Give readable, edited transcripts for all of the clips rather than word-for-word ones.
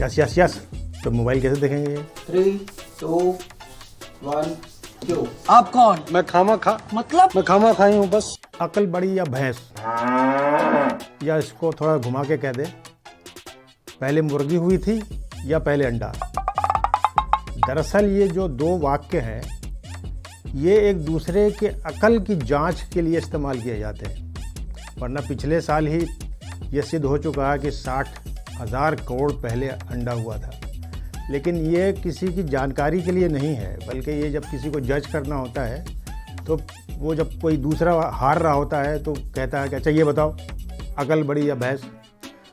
Yes yes yes. तो mobile कैसे देखेंगे? 3, 2, 1 क्यों? आप कौन? मैं खामा खा मतलब? मैं खामा खाई हूँ बस। अकल बड़ी या भैंस, या इसको थोड़ा घुमा के कह दे, पहले मुर्गी हुई थी या पहले अंडा? दरअसल ये जो दो वाक्य हैं ये एक दूसरे के अकल की जांच के लिए इस्तेमाल किए जाते हैं, वरना पिछले साल ही ये सिद्ध हो चुका है कि 60,000 करोड़ पहले अंडा हुआ था। लेकिन ये किसी की जानकारी के लिए नहीं है, बल्कि ये जब किसी को जज करना होता है तो वो जब कोई दूसरा हार रहा होता है तो कहता है कि अच्छा ये बताओ, अकल बड़ी या भैंस?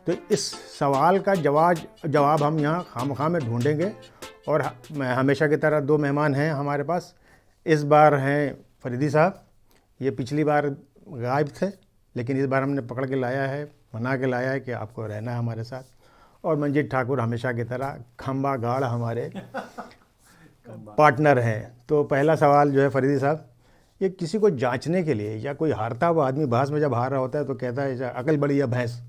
तो इस सवाल का जवाब हम यहाँ खामखा में ढूंढेंगे। और हमेशा की तरह दो मेहमान हैं हमारे पास। इस बार हैं फरीदी साहब, ये पिछली बार गायब थे लेकिन इस बार हमने पकड़ के लाया है, मना के लाया है कि आपको रहना है हमारे साथ। और मंजीत ठाकुर हमेशा की तरह खंबा गाड़ हमारे पार्टनर हैं। तो पहला सवाल जो है फरीदी साहब, ये किसी को जांचने के लिए, या कोई हारता हुआ आदमी बहस में जब हार रहा होता है तो कहता है अकल बड़ी या भैंस,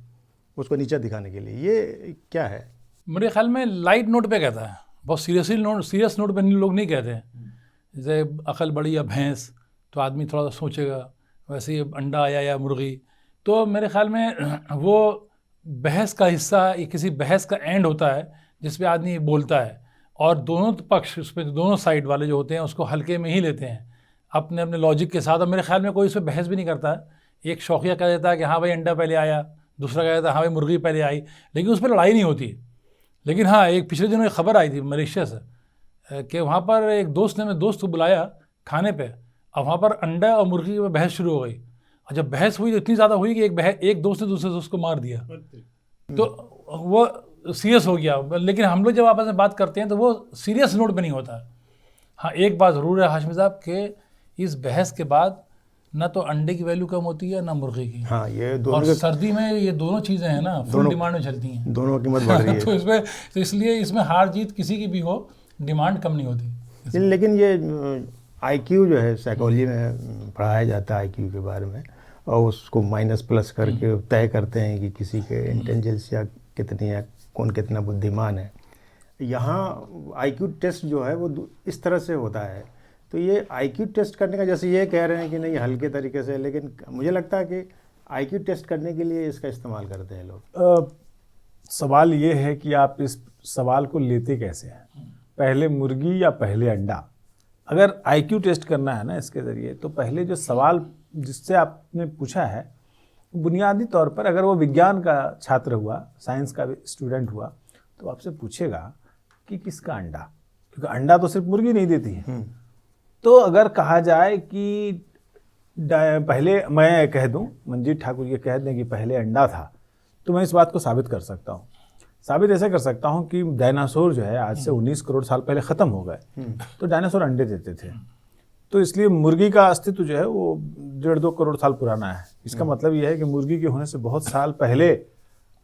उसको नीचे दिखाने के लिए, ये क्या है? मेरे ख्याल में लाइट नोट पे कहता है, बहुत सीरियस नोट पे लोग नहीं कहते हैं। जैसे अकल बड़ी या भैंस तो आदमी थोड़ा सा सोचेगा, वैसे ही अंडा आया या मुर्गी। तो मेरे ख्याल में वो बहस का हिस्सा, किसी बहस का एंड होता है जिसपे आदमी बोलता है और दोनों पक्ष, उस पर दोनों साइड वाले जो होते हैं उसको हल्के में ही लेते हैं अपने अपने लॉजिक के साथ। और मेरे ख्याल में कोई उस पर बहस भी नहीं करता है। एक शौकिया कह देता है कि हाँ भाई अंडा पहले आया, दूसरा कह देता है हाँ भाई मुर्गी पहले आई, लेकिन उस पर लड़ाई नहीं होती। लेकिन हाँ, एक पिछले दिनों एक खबर आई थी मलेशिया से कि वहाँ पर एक दोस्त ने अपने दोस्त को बुलाया खाने पे, और वहाँ पर अंडा और मुर्गी की बहस शुरू हो गई। और जब बहस हुई तो इतनी ज़्यादा हुई कि एक दोस्त ने दूसरे दोस्त को मार दिया। तो वो सीरियस हो गया। लेकिन हम लोग जब आपस में बात करते हैं तो वो सीरियस नोट पे नहीं होता। हाँ, एक बात ज़रूर है हाशमी साहब कि इस बहस के बाद ना तो अंडे की वैल्यू कम होती है ना मुर्गी की। हाँ, ये और दोनों सर्दी में ये दोनों चीज़ें हैं ना, फुल डिमांड में चलती हैं, दोनों की कीमत बढ़ रही है। तो इसलिए इसमें हार जीत किसी की भी हो, डिमांड कम नहीं होती। लेकिन ये आईक्यू जो है साइकोलॉजी में पढ़ाया जाता है आईक्यू के बारे में, और उसको माइनस प्लस करके तय करते हैं कि किसी के इंटेलिजेंस या कितनी है, कौन कितना बुद्धिमान है। यहाँ आईक्यू टेस्ट जो है वो इस तरह से होता है। तो ये आईक्यू टेस्ट करने का, जैसे ये कह रहे हैं कि नहीं हल्के तरीके से, लेकिन मुझे लगता है कि आईक्यू टेस्ट करने के लिए इसका इस्तेमाल करते हैं लोग। सवाल ये है कि आप इस सवाल को लेते कैसे हैं, पहले मुर्गी या पहले अंडा? अगर आईक्यू टेस्ट करना है ना इसके ज़रिए, तो पहले जो सवाल जिससे आपने पूछा है बुनियादी तौर पर, अगर वो विज्ञान का छात्र हुआ, साइंस का स्टूडेंट हुआ, तो आपसे पूछेगा कि किसका अंडा, क्योंकि अंडा तो सिर्फ मुर्गी नहीं देती है। तो अगर कहा जाए कि पहले, मैं कह दूं, मंजीत ठाकुर ये कह दें कि पहले अंडा था, तो मैं इस बात को साबित कर सकता हूँ। साबित ऐसे कर सकता हूँ कि डायनासोर जो है आज से 19 करोड़ साल पहले ख़त्म हो गए, तो डायनासोर अंडे देते थे। तो इसलिए मुर्गी का अस्तित्व जो है वो 1.5-2 करोड़ साल पुराना है। इसका मतलब ये है कि मुर्गी के होने से बहुत साल पहले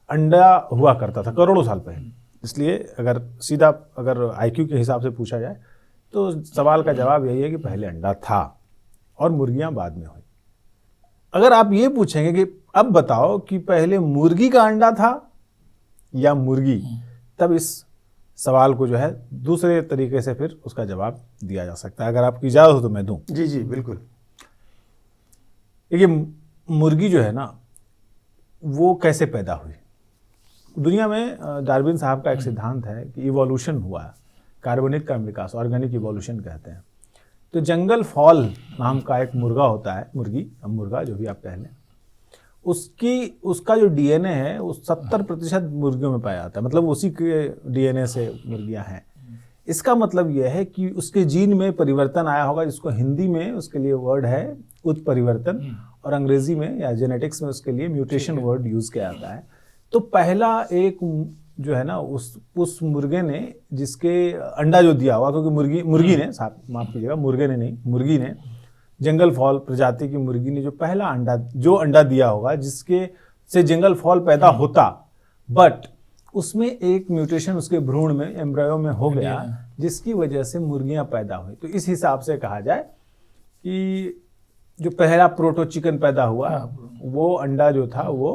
अंडा हुआ करता था, करोड़ों साल पहले। इसलिए अगर आईक्यू के हिसाब से पूछा जाए तो सवाल का जवाब यही है कि पहले अंडा था और मुर्गियां बाद में हुई। अगर आप ये पूछेंगे कि अब बताओ कि पहले मुर्गी का अंडा था या मुर्गी, तब इस सवाल को जो है दूसरे तरीके से फिर उसका जवाब दिया जा सकता है। अगर आपकी इजाज़त हो तो मैं दूं। जी जी बिल्कुल। देखिए, मुर्गी जो है ना वो कैसे पैदा हुई? दुनिया में डार्विन साहब का एक सिद्धांत है कि इवोल्यूशन हुआ है, कार्बनिक का विकास, ऑर्गेनिक इवोल्यूशन कहते हैं। तो जंगल फॉल नाम का एक मुर्गा होता है, मुर्गा जो भी आप कह लें, उसका जो डीएनए है वो 70% मुर्गियों में पाया जाता है, मतलब उसी के डीएनए से मुर्गियां हैं। इसका मतलब यह है कि उसके जीन में परिवर्तन आया होगा, जिसको हिंदी में उसके लिए वर्ड है उत्परिवर्तन, और अंग्रेजी में या जेनेटिक्स में उसके लिए म्यूटेशन वर्ड यूज किया जाता है। तो पहला एक जो है ना उस मुर्गे ने, जिसके अंडा जो दिया हुआ, क्योंकि मुर्गी ने, माफ कीजिएगा, मुर्गे ने नहीं, मुर्गी ने, जंगल फॉल प्रजाति की मुर्गी ने जो पहला अंडा दिया होगा, जिसके से जंगल फॉल पैदा होता, बट उसमें एक म्यूटेशन उसके भ्रूण में, एम्ब्रियो में हो गया, जिसकी वजह से मुर्गियां पैदा हुई। तो इस हिसाब से कहा जाए कि जो पहला प्रोटो चिकन पैदा हुआ, वो अंडा जो था वो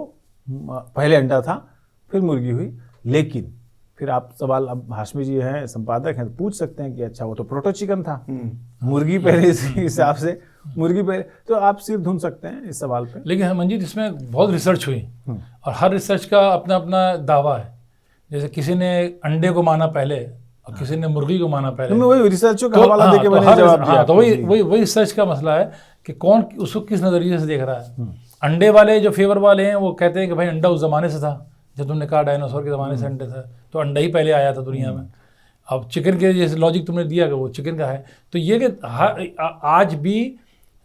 पहले अंडा था, फिर मुर्गी हुई। लेकिन फिर आप सवाल, अब हाशमी जी हैं संपादक हैं, तो पूछ सकते हैं कि अच्छा वो तो प्रोटो चिकन था, मुर्गी पहले इस हिसाब से मुर्गी पहले, तो आप सिर धुन सकते हैं इस सवाल पे। लेकिन मंजीत इसमें बहुत रिसर्च हुई और हर रिसर्च का अपना अपना दावा है। जैसे किसी ने अंडे को माना पहले और किसी ने मुर्गी को माना पहले। मैं वही रिसर्चों का हवाला देके मैंने जवाब दिया। तो वही रिसर्च का मसला है कि कौन उसको किस नज़रिए से देख रहा है। अंडे वाले जो फेवर वाले हैं वो कहते हैं कि भाई अंडा उस ज़माने से था, जब तुमने कहा डायनासोर के ज़माने से अंडे था, तो अंडा ही पहले आया था दुनिया में। अब चिकन के जैसे लॉजिक तुमने दिया कि वो चिकन का है, तो ये कि आज भी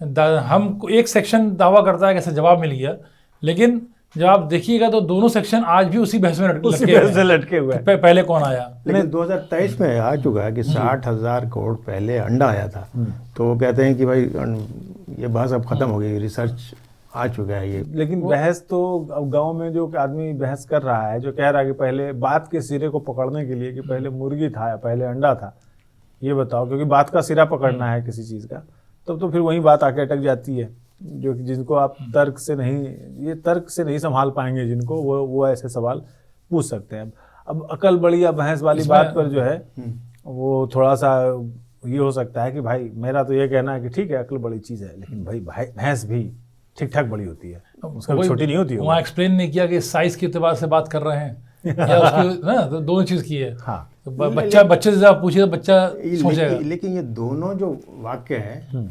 हम एक सेक्शन दावा करता है कि ऐसा जवाब मिल गया, लेकिन जब आप देखिएगा तो दोनों सेक्शन आज भी उसी बहस में लटके हुए हैं। पहले कौन आया। लेकिन 2023 में आ चुका है कि 60,000 करोड़ पहले अंडा आया था, तो वो कहते हैं कि भाई ये बहस अब खत्म हो गई, रिसर्च आ चुका है ये। लेकिन बहस तो गांव में जो आदमी बहस कर रहा है, जो कह रहा है कि पहले बात के सिरे को पकड़ने के लिए कि पहले मुर्गी था या पहले अंडा था, ये बताओ, क्योंकि बात का सिरा पकड़ना है किसी चीज़ का, तब तो फिर वही बात आके अटक जाती है। जो कि जिनको आप तर्क से नहीं संभाल पाएंगे, जिनको वो ऐसे सवाल पूछ सकते हैं। अब अकल बड़ी या बहस वाली बात पर जो है वो थोड़ा सा ये हो सकता है कि भाई मेरा तो ये कहना है कि ठीक है अकल बड़ी चीज़ है, लेकिन भाई भैंस भी ठीक ठाक बड़ी होती है, उसका छोटी नहीं होती है। वहाँ एक्सप्लेन नहीं किया कि साइज के एतबार से बात कर रहे हैं या उसकी ना, तो दोनों चीज़ की है। हाँ, तो बच्चे से आप पूछिए तो बच्चा सोचेगा। लेकिन ये दोनों जो वाक्य हैं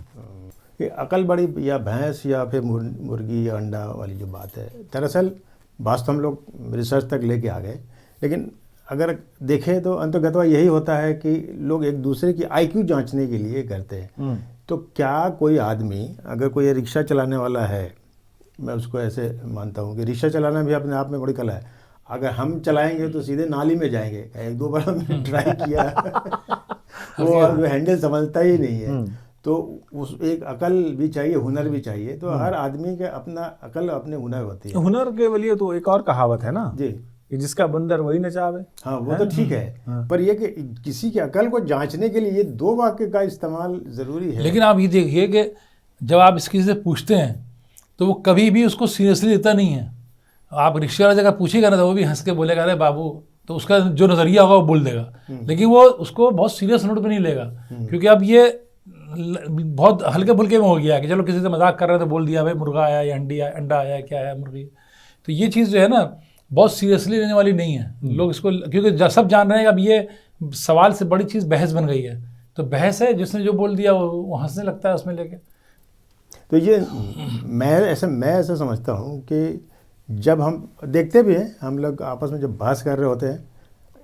कि अकल बड़ी या भैंस या फिर मुर्गी या अंडा वाली जो बात है, दरअसल वास्तव हम लोग रिसर्च तक लेके आ गए, लेकिन अगर देखें तो अंतर्गतवा यही होता है कि लोग एक दूसरे की IQ जांचने के लिए करते हैं। तो क्या कोई आदमी, अगर कोई रिक्शा चलाने वाला है, मैं उसको ऐसे मानता हूँ कि रिक्शा चलाना भी अपने आप में बड़ी कला है, अगर हम चलाएंगे तो सीधे नाली में जाएंगे। एक दो बार हमने ट्राई किया वो हैंडल समझता ही नहीं है। तो उस एक अकल भी चाहिए, हुनर भी चाहिए। तो हर आदमी के अपना अकल अपने हुनर होती है। हुनर के लिए तो एक और कहावत है ना जी, कि जिसका बंदर वही नचावे। हाँ वो तो ठीक है, पर ये कि किसी की अकल को जांचने के लिए ये दो वाक्य का इस्तेमाल ज़रूरी है। लेकिन आप ये देखिए कि जब आप इसकी से पूछते हैं तो वो कभी भी उसको सीरियसली लेता नहीं है। आप रिक्शा वाला जगह पूछेगा ना तो वो भी हंस के बोलेगा अरे बाबू, तो उसका जो नज़रिया होगा वो बोल देगा, लेकिन वो उसको बहुत सीरियस नोट पे नहीं लेगा, क्योंकि अब ये बहुत हल्के फुल्के में हो गया कि चलो किसी से मजाक कर रहे हैं तो बोल दिया भाई मुर्गा आया या अंडा आया, क्या है मुर्गी। तो ये चीज़ जो है ना बहुत सीरियसली लेने वाली नहीं है लोग इसको, क्योंकि सब जान रहे हैं अब ये सवाल से बड़ी चीज़ बहस बन गई है। तो बहस है, जिसने जो बोल दिया वो हंसने लगता है उसमें लेके। तो ये मैं ऐसा समझता हूँ कि जब हम देखते भी हैं, हम लोग आपस में जब बहस कर रहे होते हैं,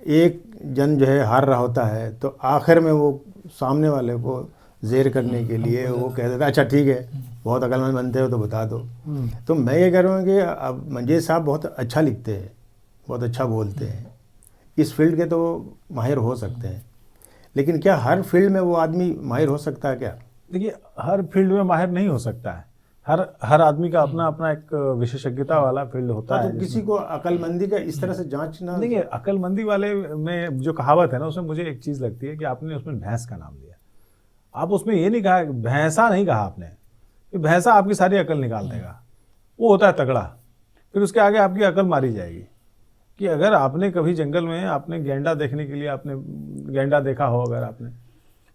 एक जन जो है हार रहा होता है तो आखिर में वो सामने वाले को ज़ेर करने के लिए वो कह देता है अच्छा ठीक है, बहुत अक्लमंद बनते हो तो बता दो। तो मैं ये कह रहा हूँ कि अब मंजीत साहब बहुत अच्छा लिखते हैं, बहुत अच्छा बोलते हैं, इस फील्ड के तो माहिर हो सकते हैं, लेकिन क्या हर फील्ड में वो आदमी माहिर हो सकता है क्या? देखिए, हर फील्ड में माहिर नहीं हो सकता है। हर आदमी का अपना अपना एक विशेषज्ञता वाला फील्ड होता है। तो किसी को अक्लमंदी का इस तरह से जांचना, देखिए अक्लमंदी वाले में जो कहावत है ना, उसमें मुझे एक चीज़ लगती है कि आपने उसमें भैंस का नाम लिया, आप उसमें ये नहीं कहा, भैंसा नहीं कहा आपने, कि भैंसा आपकी सारी अकल निकाल देगा, वो होता है तगड़ा, फिर उसके आगे आपकी अकल मारी जाएगी। कि अगर आपने कभी जंगल में आपने गेंडा देखने के लिए आपने गेंडा देखा हो, अगर आपने,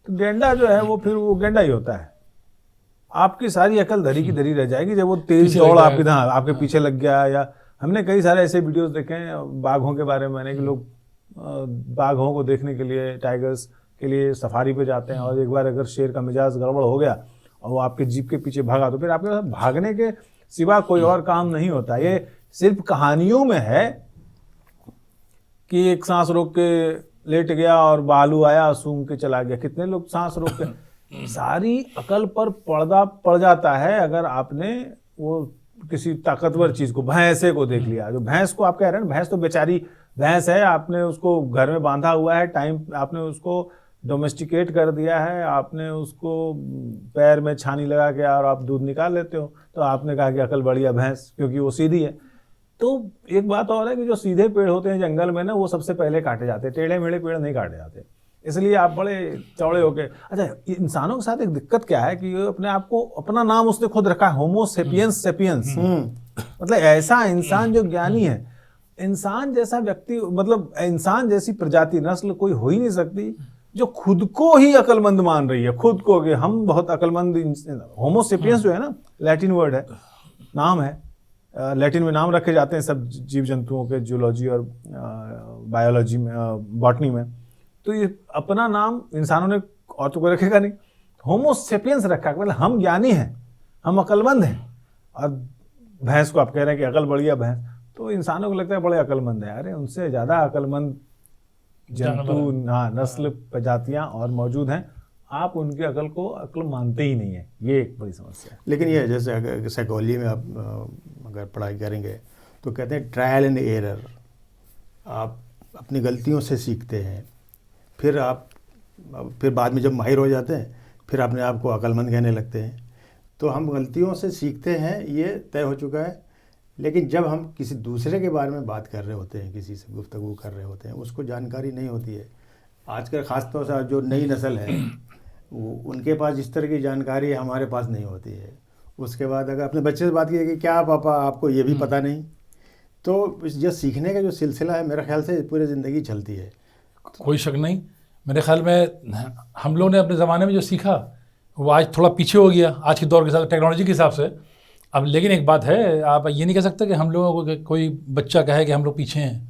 तो गेंडा जो है वो फिर वो गेंडा ही होता है, आपकी सारी अकल धरी की धरी रह जाएगी जब वो तेज दौड़ आपके पीछे लग गया। या हमने कई सारे ऐसे वीडियोस देखे हैं बाघों के बारे में, मैंने कि लोग बाघों को देखने के लिए, टाइगर्स के लिए सफारी पे जाते हैं, और एक बार अगर शेर का मिजाज गड़बड़ हो गया और वो आपके जीप के पीछे भागा तो फिर आपके साथ भागने के सिवा कोई और काम नहीं होता। ये सिर्फ कहानियों में है कि एक सांस रोक के लेट गया और बालू आया सूंघ के चला गया, कितने लोग सांस रोक के, सारी अकल पर पर्दा पड़ जाता है अगर आपने वो किसी ताकतवर चीज को, भैंसे को देख लिया। जो भैंस को आप कह रहे हैं, भैंस तो बेचारी भैंस है, आपने उसको घर में बांधा हुआ है, आपने उसको डोमेस्टिकेट कर दिया है, आपने उसको पैर में छानी लगा के और आप दूध निकाल लेते हो, तो आपने कहा कि अकल बढ़िया भैंस, क्योंकि वो सीधी है। तो एक बात और है कि जो सीधे पेड़ होते हैं जंगल में ना, वो सबसे पहले काटे जाते हैं, टेढ़े मेढ़े पेड़ नहीं काटे जाते, इसलिए आप बड़े चौड़े होके। अच्छा, इंसानों के साथ एक दिक्कत क्या है कि अपने आप को, अपना नाम उसने खुद रखा है, होमो सेपियंस सेपियंस, मतलब ऐसा इंसान जो ज्ञानी है, इंसान जैसा व्यक्ति, मतलब इंसान जैसी प्रजाति, नस्ल कोई हो ही नहीं सकती जो खुद को ही अक्लमंद मान रही है, खुद को कि हम बहुत अक्लमंद। होमो सेपियंस जो है ना, लैटिन वर्ड है, नाम है, लैटिन में नाम रखे जाते हैं सब जीव जंतुओं के, जूलॉजी और बायोलॉजी में, बॉटनी में। तो ये अपना नाम इंसानों ने और तो कोई रखेगा नहीं, होमो सेपियंस रखा, मतलब हम ज्ञानी हैं, हम अक्लमंद हैं। और भैंस को आप कह रहे हैं कि अकल बढ़िया भैंस, तो इंसानों को लगता है बड़े अक्लमंद है। अरे उनसे ज़्यादा अक्लमंद जंतु, नस्ल, प्रजातियाँ और मौजूद हैं, आप उनकी अकल को अक्ल मानते ही नहीं है। ये एक बड़ी समस्या है। लेकिन ये जैसे अगर साइकोलॉजी में आप अगर पढ़ाई करेंगे तो कहते हैं ट्रायल एंड एरर, आप अपनी गलतियों से सीखते हैं, फिर बाद में जब माहिर हो जाते हैं फिर अपने आप को अक्लमंद कहने लगते हैं। तो हम गलतियों से सीखते हैं, ये तय हो चुका है। लेकिन जब हम किसी दूसरे के बारे में बात कर रहे होते हैं, किसी से गुफ्तगू कर रहे होते हैं, उसको जानकारी नहीं होती है। आजकल ख़ासतौर से जो नई नस्ल है उनके पास इस तरह की जानकारी हमारे पास नहीं होती है। उसके बाद अगर अपने बच्चे से बात की कि क्या पापा आपको ये भी पता नहीं, तो जो सीखने का जो सिलसिला है मेरे ख्याल से पूरी ज़िंदगी चलती है। कोई शक नहीं, मेरे ख्याल में हम लोग ने अपने ज़माने में जो सीखा वो आज थोड़ा पीछे हो गया आज के दौर के साथ, टेक्नोलॉजी के हिसाब से। अब लेकिन एक बात है, आप ये नहीं कह सकते कि हम लोगों को कोई बच्चा कहे कि हम लोग पीछे हैं।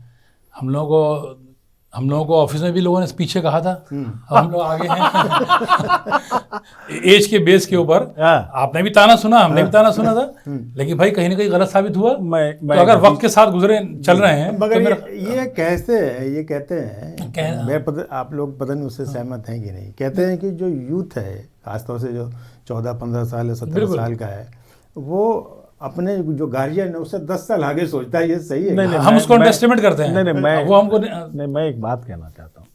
हम लोगों को ऑफिस में भी लोगों ने पीछे कहा था, अब हम लोग आगे हैं। एज के बेस के ऊपर आपने भी ताना सुना, हमने भी ताना सुना था, लेकिन भाई कहीं ना कहीं गलत साबित हुआ। तो अगर वक्त के साथ गुजरे चल रहे हैं, मगर तो ये कहते हैं आप लोग पता नहीं उससे सहमत हैं कि नहीं, कहते हैं कि जो यूथ है, खासतौर से जो 14-15 साल या 17 साल का है, वो अपने जो गार्जियन है उससे 10 साल आगे सोचता है। ये सही है? नहीं, हम उसको अंडरएस्टिमेट करते हैं। नहीं, मैं एक बात कहना चाहता हूँ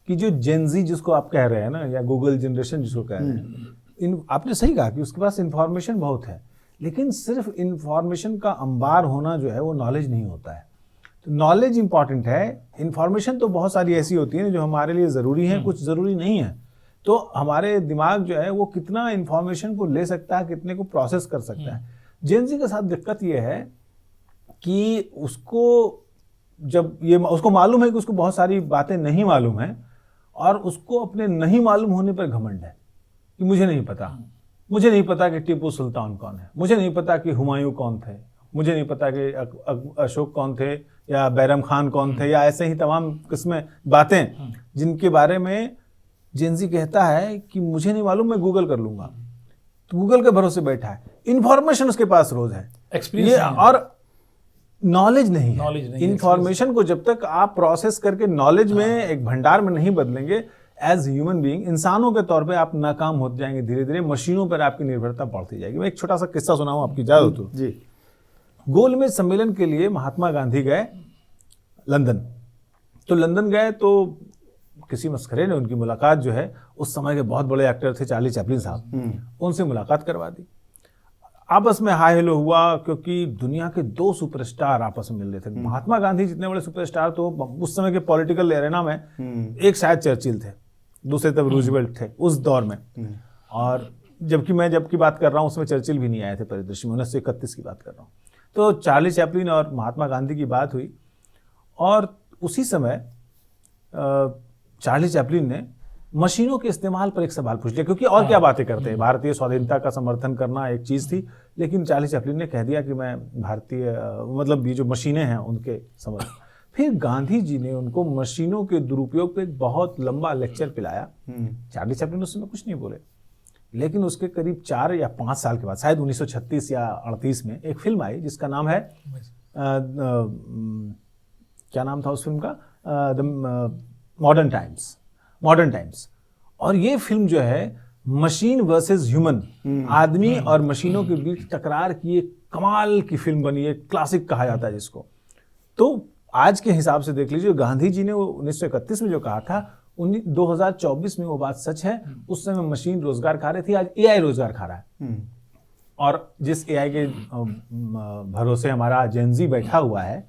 कि जो जेनजी जिसको आप कह रहे हैं ना, या गूगल जनरेशन जिसको कह रहे हैं, आपने सही कहा कि उसके पास इंफॉर्मेशन बहुत है, लेकिन सिर्फ इंफॉर्मेशन का अंबार होना जो है वो नॉलेज नहीं होता है। तो नॉलेज इंपॉर्टेंट है, इंफॉर्मेशन तो बहुत सारी ऐसी होती है जो हमारे लिए ज़रूरी है, कुछ ज़रूरी नहीं है। तो हमारे दिमाग जो है वो कितना इंफॉर्मेशन को ले सकता है, कितने को प्रोसेस कर सकता है। जेनजी के साथ दिक्कत ये है कि उसको उसको मालूम है कि उसको बहुत सारी बातें नहीं मालूम है, और उसको अपने नहीं मालूम होने पर घमंड है कि मुझे नहीं पता कि टीपू सुल्तान कौन है, मुझे नहीं पता कि हुमायूं कौन थे, मुझे नहीं पता कि अशोक कौन थे, या बैरम खान कौन थे, या ऐसे ही तमाम किस्में बातें जिनके बारे में जेनजी कहता है कि मुझे नहीं मालूम, मैं गूगल कर लूंगा। तो गूगल के भरोसे बैठा है, इंफॉर्मेशन उसके पास रोज है, एक्सपीरियंस और नॉलेज नहीं है। इंफॉर्मेशन को जब तक आप प्रोसेस करके नॉलेज में एक भंडार में नहीं बदलेंगे, एज ह्यूमन बीइंग, इंसानों के तौर पे आप नाकाम होते जाएंगे। धीरे धीरे मशीनों पर आपकी निर्भरता बढ़ती जाएगी। मैं एक छोटा सा किस्सा सुनाऊं, आपकी इजाजत हो जी। गोलमेज सम्मेलन के लिए महात्मा गांधी गए लंदन। तो लंदन गए तो किसी मस्खरे ने उनकी मुलाकात जो है, उस समय के बहुत बड़े एक्टर थे चार्ली चैपलिन साहब, उनसे मुलाकात करवा दी। आपस में हाय हेलो हुआ, क्योंकि दुनिया के 2 सुपरस्टार आपस में मिल रहे थे। महात्मा गांधी जितने बड़े सुपरस्टार तो उस समय के पॉलिटिकल एरेना में एक शायद चर्चिल थे, दूसरे तब रूजवेल्ट थे उस दौर में। और जबकि मैं जबकि बात कर रहा हूँ उसमें चर्चिल भी नहीं आए थे परिदृश्य में, 1931 की बात कर रहा हूँ। तो चार्ली चैपलिन और महात्मा गांधी की बात हुई, और उसी समय चार्ली चैपलिन ने मशीनों के इस्तेमाल पर एक सवाल पूछ लिया, क्योंकि और क्या बातें करते हैं, भारतीय स्वाधीनता का समर्थन करना एक चीज़ थी, लेकिन चार्ली चैपलिन ने कह दिया कि मैं भारतीय मतलब ये जो मशीनें हैं उनके समर्थन। फिर गांधी जी ने उनको मशीनों के दुरुपयोग पे एक बहुत लंबा लेक्चर पिलाया। चार्ली चैपलिन उस समय कुछ नहीं बोले, लेकिन उसके करीब 4 या 5 साल के बाद, शायद 1936 या 38 में एक फिल्म आई जिसका नाम है क्या नाम था उस फिल्म का, द मॉडर्न टाइम्स। और ये फिल्म जो है मशीन वर्सेस ह्यूमन, आदमी और मशीनों के बीच टकरार की एक कमाल की फिल्म बनी है, क्लासिक कहा जाता है जिसको। तो आज के हिसाब से देख लीजिए, गांधी जी ने वो 1931 में जो कहा था, 2024 में वो बात सच है। उस समय मशीन रोजगार खा रही थी, आज एआई रोजगार खा रहा है। और जिस एआई के भरोसे हमारा जेनजी बैठा हुआ है,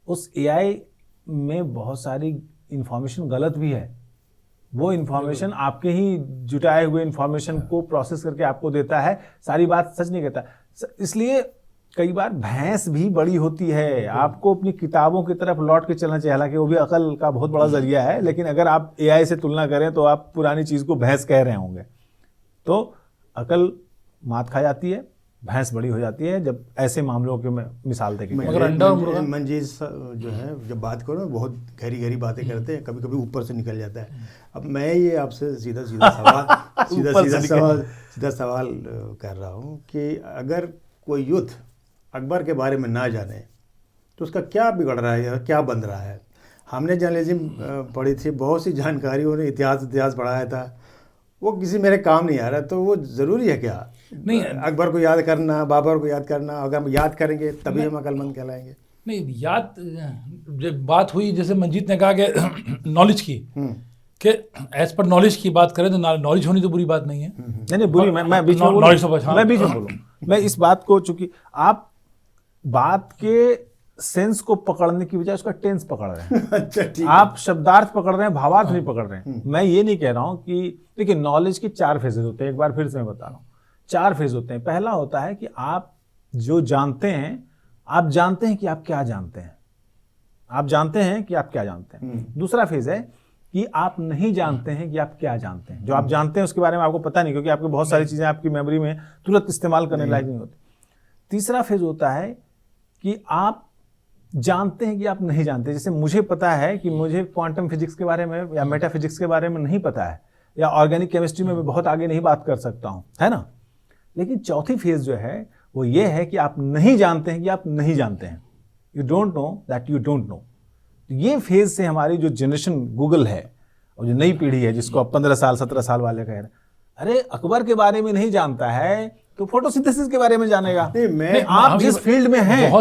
उस एआई में बहुत सारी इंफॉर्मेशन गलत भी है। वो इंफॉर्मेशन आपके ही जुटाए हुए इंफॉर्मेशन को प्रोसेस करके आपको देता है, सारी बात सच नहीं कहता। इसलिए कई बार भैंस भी बड़ी होती है। आपको अपनी किताबों की तरफ लौट के चलना चाहिए, हालांकि वो भी अकल का बहुत बड़ा जरिया है, लेकिन अगर आप एआई से तुलना करें तो आप पुरानी चीज को भैंस कह रहे होंगे। तो अकल मात खा जाती है, भैंस बड़ी हो जाती है जब ऐसे मामलों की मैं मिसाल देके मगर अंडा और मुर्गा मंजीत जो है जब बात करो ना बहुत गहरी गहरी बातें करते हैं, कभी कभी ऊपर से निकल जाता है। अब मैं ये आपसे सीधा सवाल कर रहा हूँ कि अगर कोई यूथ अकबर के बारे में ना जाने तो उसका क्या बिगड़ रहा है या क्या बन रहा है। हमने जर्नलिज्म पढ़ी थी, बहुत सी जानकारियों ने इतिहास पढ़ाया था, वो किसी मेरे काम नहीं आ रहा। तो वो ज़रूरी है क्या? नहीं, अकबर को याद करना, बाबर को याद करना, अगर हम याद करेंगे तभी हम अक्लमंद कहलाएंगे। नहीं, याद जब बात हुई, जैसे मंजीत ने कहा कि नॉलेज की, कि एज पर नॉलेज की बात करें तो नॉलेज होनी तो बुरी बात नहीं है। नहीं बुरी, मैं बीच में बोलूं। मैं इस बात को, चूंकि आप बात के सेंस को पकड़ने की बजाय उसका टेंस पकड़ रहे हैं। अच्छा, ठीक। आप शब्दार्थ पकड़ रहे हैं, भावार्थ नहीं पकड़ रहे हैं। मैं ये नहीं कह रहा हूं कि देखिए नॉलेज की 4 फेजेज होते हैं। एक बार फिर से मैं बता रहा हूं, 4 फेज होते हैं। पहला होता है कि आप जो जानते हैं, आप जानते हैं कि आप क्या जानते हैं, आप जानते हैं कि आप क्या जानते हैं। दूसरा फेज है कि आप नहीं जानते हैं कि आप क्या जानते हैं। जो आप जानते हैं उसके बारे में आपको पता नहीं, क्योंकि आपकी बहुत सारी चीजें आपकी मेमोरी में तुरंत इस्तेमाल करने लायक नहीं होती। तीसरा फेज होता है कि आप जानते हैं कि आप नहीं जानते। जैसे मुझे पता है कि मुझे क्वांटम फिजिक्स के बारे में या मेटाफिजिक्स के बारे में नहीं पता है, या ऑर्गेनिक केमिस्ट्री में मैं बहुत आगे नहीं बात कर सकता हूं, है ना। लेकिन चौथी फेज जो है वो ये है कि आप नहीं जानते हैं कि आप नहीं जानते हैं। You don't know that you don't know. ये फेज से हमारी जो जनरेशन गूगल है और जो नई पीढ़ी है, जिसको अब 15 साल 17 साल वाले कह रहे हैं, अरे अकबर के बारे में नहीं जानता है तो फोटोसिंथेसिस के बारे में जानेगा। आप जिस फील्ड में हैं,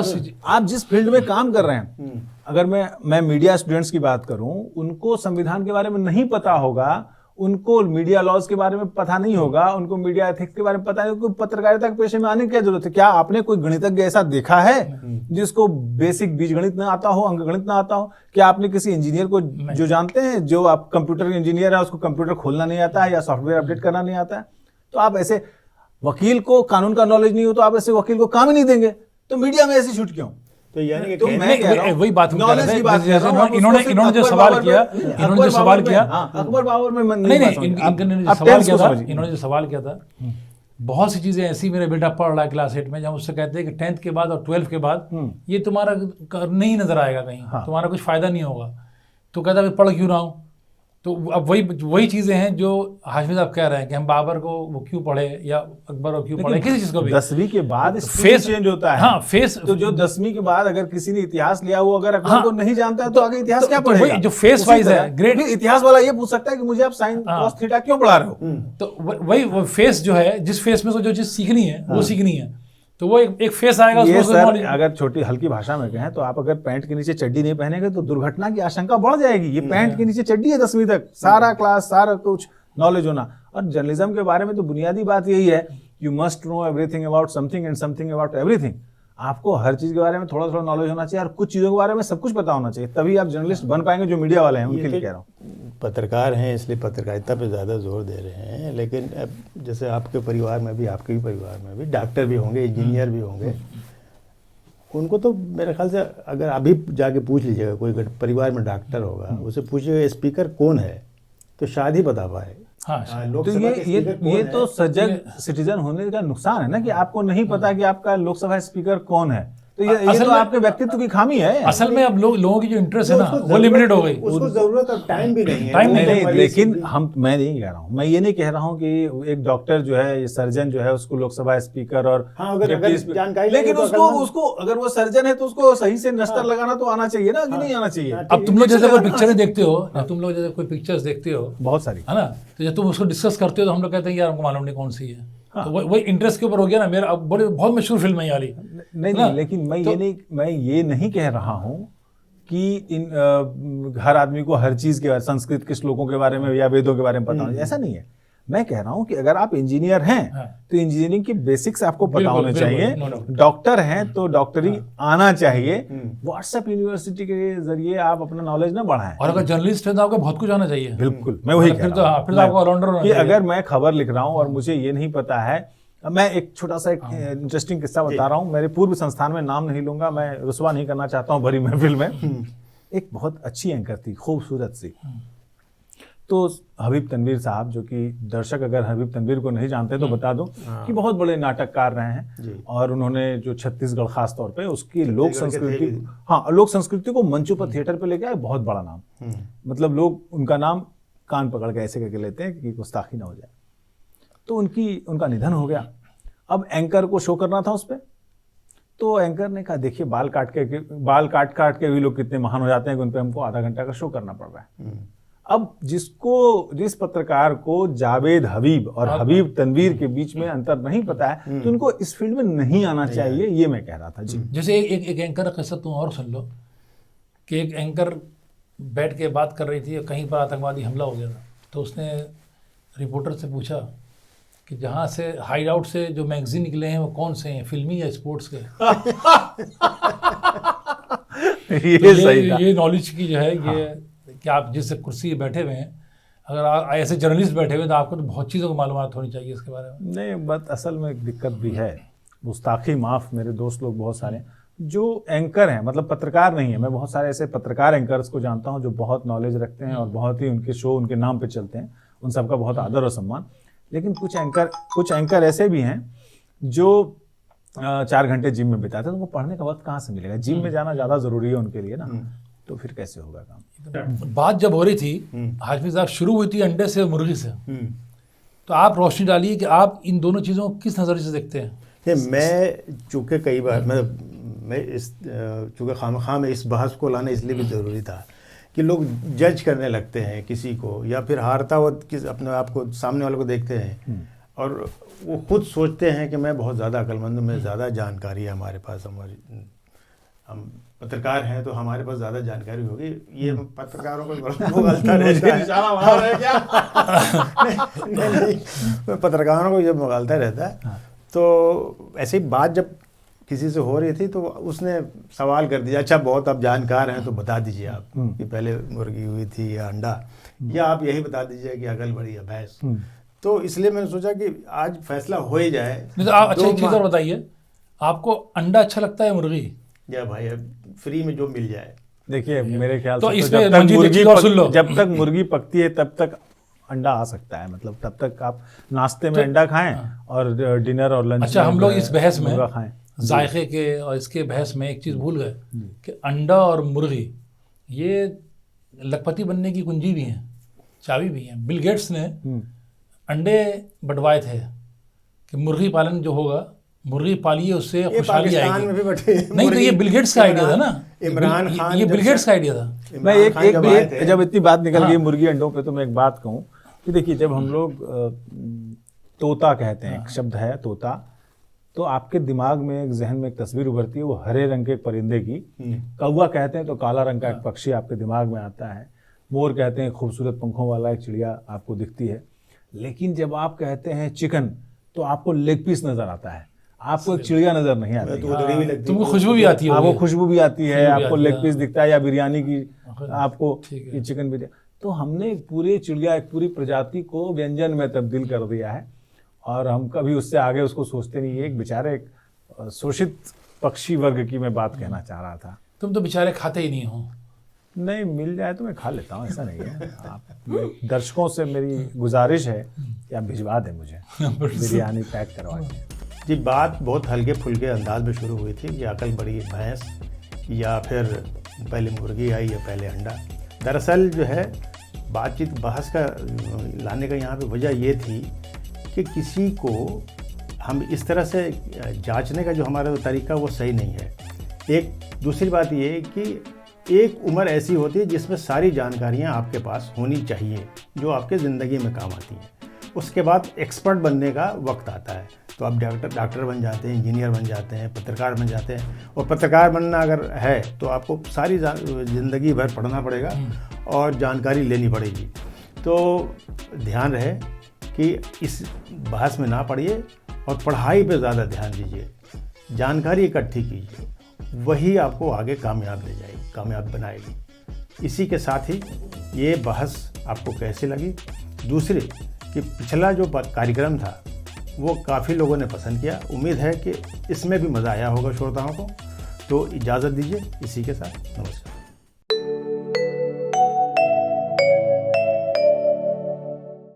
आप जिस फील्ड में काम कर रहे हैं, अगर मैं मीडिया स्टूडेंट्स की बात करूं, उनको संविधान के बारे में नहीं पता होगा, उनको मीडिया लॉज के बारे में पता नहीं होगा, उनको मीडिया एथिक्स के बारे में पता नहीं, उनको पत्रकारिता के पेशे में आने की क्या जरूरत है? क्या आपने कोई गणितज्ञ ऐसा देखा है जिसको बेसिक बीजगणित ना आता हो, अंकगणित ना आता हो? क्या आपने किसी इंजीनियर को जो जानते हैं, जो आप कंप्यूटर इंजीनियर है, उसको कंप्यूटर खोलना नहीं आता है या सॉफ्टवेयर अपडेट करना नहीं आता है? तो आप ऐसे वकील को कानून का नॉलेज नहीं हो तो आप ऐसे वकील को काम ही नहीं देंगे। तो मीडिया में ऐसी छूट क्यों? तो यानी तो मैं कह रहा हूं, वही बात इन्होंने जो सवाल किया, अकबर बाबर में इन्होंने जो सवाल किया था, बहुत सी चीजें ऐसी, मेरा बेटा पढ़ रहा है क्लास 8 में, जब उससे कहते हैं कि 10th के बाद और 12th के बाद ये तुम्हारा नहीं नजर आएगा कहीं, तुम्हारा कुछ फायदा नहीं होगा, तो कहता है पढ़ क्यों रहा हूँ। तो अब वही चीजें हैं जो हाशमी साहब कह रहे हैं कि हम बाबर को वो क्यों पढ़े या अकबर को क्यों पढ़े, किसी चीज को भी। 10वीं के बाद फेस चेंज होता है। हाँ, फेस। तो जो 10वीं के बाद अगर किसी ने इतिहास लिया, वो अगर अकबर को नहीं जानता है तो आगे इतिहास क्या पढ़ेगा? जो फेस वाइज है, ग्रेट इतिहास वाला ये पूछ सकता है कि मुझे आप साइन कॉस थीटा क्यों पढ़ा रहे हो? तो वही वो फेस जो है, जिस फेस में से जो चीज सीखनी है वो सीखनी है, तो वो एक फेस आएगा। ये सर अगर छोटी हल्की भाषा में कहें तो आप अगर पैंट के नीचे चड्डी नहीं पहनेंगे तो दुर्घटना की आशंका बढ़ जाएगी। ये पैंट के नीचे चड्डी है 10वीं तक, सारा क्लास, सारा कुछ नॉलेज होना। और जर्नलिज्म के बारे में तो बुनियादी बात यही है, you must know everything about something and something about everything. आपको हर चीज के बारे में थोड़ा थोड़ा नॉलेज होना चाहिए और कुछ चीजों के बारे में सब कुछ पता होना चाहिए, तभी आप जर्नलिस्ट बन पाएंगे। जो मीडिया वाले हैं उनके लिए कह रहा हूँ। पत्रकार हैं इसलिए पत्रकारिता पे ज़्यादा जोर दे रहे हैं, लेकिन अब जैसे आपके परिवार में भी, आपके भी परिवार में भी डॉक्टर भी होंगे, इंजीनियर भी होंगे, उनको तो मेरे ख्याल से अगर अभी जाके पूछ लीजिएगा, कोई परिवार में डॉक्टर होगा, उसे पूछिएगा स्पीकर कौन है, तो शायद ही बता पाए। हाँ, तो ये तो सजग सिटीजन होने का नुकसान है ना, कि आपको नहीं पता कि आपका लोकसभा स्पीकर कौन है। तो ये तो आपके व्यक्तित्व की खामी है। असल में अब लोगों की जो इंटरेस्ट है ना, वो लिमिटेड हो गई, उसको जरूरत और टाइम भी नहीं है। टाइम नहीं, लेकिन मैं नहीं कह रहा हूँ, मैं ये नहीं कह रहा हूँ कि एक डॉक्टर जो है, ये सर्जन जो है, उसको लोकसभा स्पीकर और जानकारी, लेकिन उसको अगर वो सर्जन है तो उसको सही से नस्तर लगाना तो आना चाहिए ना, कि नहीं आना चाहिए? अब तुम लोग जैसे कोई पिक्चरें देखते हो, तुम लोग जैसे कोई पिक्चर्स देखते हो बहुत सारी, है ना, तो जब तुम उसको डिस्कस करते हो तो हम लोग कहते हैं यार हमको मालूम नहीं कौन सी है। तो वही इंटरेस्ट के ऊपर हो गया ना। मेरा अब बहुत मशहूर फिल्म है ये वाली। नहीं, लेकिन मैं ये नहीं कह रहा हूँ कि हर आदमी को हर चीज के बारे, संस्कृत के श्लोकों के बारे में या वेदों के बारे में पता होना, ऐसा नहीं है। मैं कह रहा हूं कि अगर आप इंजीनियर हैं तो इंजीनियरिंग की बेसिक्स आपको पता होने चाहिए। डॉक्टर हैं तो डॉक्टरी आना चाहिए। व्हाट्सएप यूनिवर्सिटी के जरिए आप अपना नॉलेज ना बढ़ाएं। और अगर जर्नलिस्ट है तो आपको बहुत कुछ आना चाहिए। बिल्कुल, मैं वही फिर तो आपको ऑलराउंडर होना चाहिए। अगर मैं खबर लिख रहा हूं और मुझे ये नहीं पता है मैं एक छोटा सा एक इंटरेस्टिंग किस्सा बता रहा हूँ। मेरे पूर्व संस्थान में, नाम नहीं लूंगा, मैं रुसवा नहीं करना चाहता हूँ भरी महफिल में। एक बहुत अच्छी एंकर थी, खूबसूरत सी। तो हबीब तनवीर साहब, जो कि दर्शक अगर हबीब तनवीर को नहीं जानते तो बता दूं कि बहुत बड़े नाटककार रहे हैं, और उन्होंने जो छत्तीसगढ़ खास तौर पे उसकी लोक संस्कृति, लोक संस्कृति को मंचों पर, थिएटर पे लेके आए, बहुत बड़ा नाम। मतलब लोग उनका नाम कान पकड़ के ऐसे करके लेते हैं कि गुस्ताखी ना हो जाए। तो उनका निधन हो गया। अब एंकर को शो करना था उस पर, तो एंकर ने कहा देखिए बाल काट के भी लोग कितने महान हो जाते हैं कि उन पर हमको आधा घंटा का शो करना पड़ रहा है। अब जिस पत्रकार को जावेद हबीब और हबीब तनवीर के बीच में अंतर नहीं पता है, तो उनको इस फील्ड में नहीं आना चाहिए, ये मैं कह रहा था जी। जैसे एक एंकर का किस्सा तुम और सुन लो कि एक एंकर बैठ के बात कर रही थी, कहीं पर आतंकवादी हमला हो गया था, तो उसने रिपोर्टर से पूछा कि जहाँ से हाइड आउट से जो मैगजीन निकले हैं वो कौन से हैं, फिल्मी या स्पोर्ट्स के? ये सही था। ये नॉलेज की जो है ये कि आप जिस कुर्सी पे बैठे हुए हैं, अगर आप ऐसे जर्नलिस्ट बैठे हुए तो आपको तो बहुत चीज़ों को मालूमात होनी चाहिए इसके बारे में। नहीं, बट असल में एक दिक्कत भी है, गुस्ताखी माफ, मेरे दोस्त लोग बहुत सारे जो एंकर हैं, मतलब पत्रकार नहीं है, मैं बहुत सारे ऐसे पत्रकार एंकर्स को जानता हूं जो बहुत नॉलेज रखते हैं और बहुत ही उनके शो उनके नाम पे चलते हैं, उन सबका बहुत आदर और सम्मान। लेकिन कुछ एंकर ऐसे भी हैं जो 4 घंटे जिम में बिताते हैं, तो उनको पढ़ने का वक्त कहाँ से मिलेगा? जिम में जाना ज़्यादा ज़रूरी है उनके लिए ना, तो फिर कैसे होगा काम? बात जब हो रही थी हाशमी साहब, शुरू हुई थी अंडे से मुर्गी से, तो आप रोशनी डालिए कि आप इन दोनों चीज़ों को किस नज़रिए से देखते हैं? नहीं, मैं चूँकि कई बार मैं इस चूँकि खामखा में इस बहस को लाना इसलिए भी ज़रूरी था कि लोग जज करने लगते हैं किसी को, या फिर हारता हुआ अपने आप को, सामने वाले को देखते हैं और वो खुद सोचते हैं कि मैं बहुत ज़्यादा अक्लमंद हूँ, मैं ज़्यादा जानकारी है हमारे पास, हम पत्रकार हैं तो हमारे पास ज़्यादा जानकारी होगी। ये पत्रकारों को मुगलता रहता है, पत्रकारों को ये मुगलता रहता है। तो ऐसी बात जब किसी से हो रही थी तो उसने सवाल कर दिया, अच्छा बहुत आप जानकार हैं तो बता दीजिए आप कि पहले मुर्गी हुई थी या अंडा, या आप यही बता दीजिए कि अकल बड़ी या भैंस। तो इसलिए मैंने सोचा कि आज फैसला हो ही जाए। तो आप अच्छा एक चीज़ और बताइए, आपको अंडा अच्छा लगता है मुर्गी? या भाई फ्री में जो मिल जाए। देखिए मेरे ख्याल तो से इसमें जब तक मुर्गी पकती है तब तक अंडा आ सकता है, मतलब तब तक आप नाश्ते में अंडा खाएं और डिनर और लंच। अच्छा, हम लोग इस बहस में खाएं जायके के और इसके बहस में एक चीज़ भूल गए कि अंडा और मुर्गी ये लखपति बनने की कुंजी भी हैं, चाबी भी हैं। बिल गेट्स ने अंडे बंटवाए थे कि मुर्गी पालन जो होगा, मुर्गी पालिए उससे खुशहाली आएगी। नहीं तो ये बिल गेट्स का आइडिया था ना, इमरान खान, ये बिल गेट्स का आइडिया था। मैं एक जब इतनी बात निकल गई मुर्गी अंडों पे, तो मैं एक बात कहूँ कि देखिए जब हम लोग तोता कहते हैं, एक शब्द है तोता, तो आपके दिमाग में एक जहन में एक तस्वीर उभरती है वो हरे रंग के एक परिंदे की। कौवा कहते हैं तो काला रंग का एक पक्षी आपके दिमाग में आता है। मोर कहते हैं खूबसूरत पंखों वाला एक चिड़िया आपको दिखती है। लेकिन जब आप कहते हैं चिकन तो आपको लेग पीस नजर आता है, आपको एक चिड़िया नजर नहीं आती। तुमको खुशबू भी आती है, आपको खुशबू भी आती है, आपको लेग पीस दिखता है या बिरयानी की आपको चिकन बिरयानी। तो हमने एक पूरी चिड़िया, एक पूरी प्रजाति को व्यंजन में तब्दील कर दिया है और हम कभी उससे आगे उसको सोचते नहीं। एक बेचारे एक शोषित पक्षी वर्ग की मैं बात कहना चाह रहा था। तुम तो बेचारे खाते ही नहीं हो। नहीं, मिल जाए तो मैं खा लेता हूँ, ऐसा नहीं है। आप दर्शकों से मेरी गुजारिश है कि आप भिजवा दें मुझे बिरयानी पैक करवा के। जी, बात बहुत हल्के फुल्के अंदाज में शुरू हुई थी कि अकल बड़ी भैंस या फिर पहले मुर्गी आई या पहले अंडा। दरअसल जो है बातचीत बहस का लाने का यहाँ पे वजह ये थी कि किसी को हम इस तरह से जांचने का जो हमारा तरीका वो सही नहीं है। एक दूसरी बात ये है कि एक उम्र ऐसी होती है जिसमें सारी जानकारियाँ आपके पास होनी चाहिए जो आपके ज़िंदगी में काम आती हैं। उसके बाद एक्सपर्ट बनने का वक्त आता है, तो आप डॉक्टर बन जाते हैं, इंजीनियर बन जाते हैं, पत्रकार बन जाते हैं। और पत्रकार बनना अगर है तो आपको सारी ज़िंदगी भर पढ़ना पड़ेगा और जानकारी लेनी पड़ेगी। तो ध्यान रहे कि इस बहस में ना पड़िए और पढ़ाई पे ज़्यादा ध्यान दीजिए, जानकारी इकट्ठी कीजिए, वही आपको आगे कामयाब ले जाएगी, कामयाब बनाएगी। इसी के साथ ही ये बहस आपको कैसी लगी? दूसरे कि पिछला जो कार्यक्रम था वो काफ़ी लोगों ने पसंद किया। उम्मीद है कि इसमें भी मज़ा आया होगा श्रोताओं को। तो इजाज़त दीजिए इसी के साथ, नमस्कार।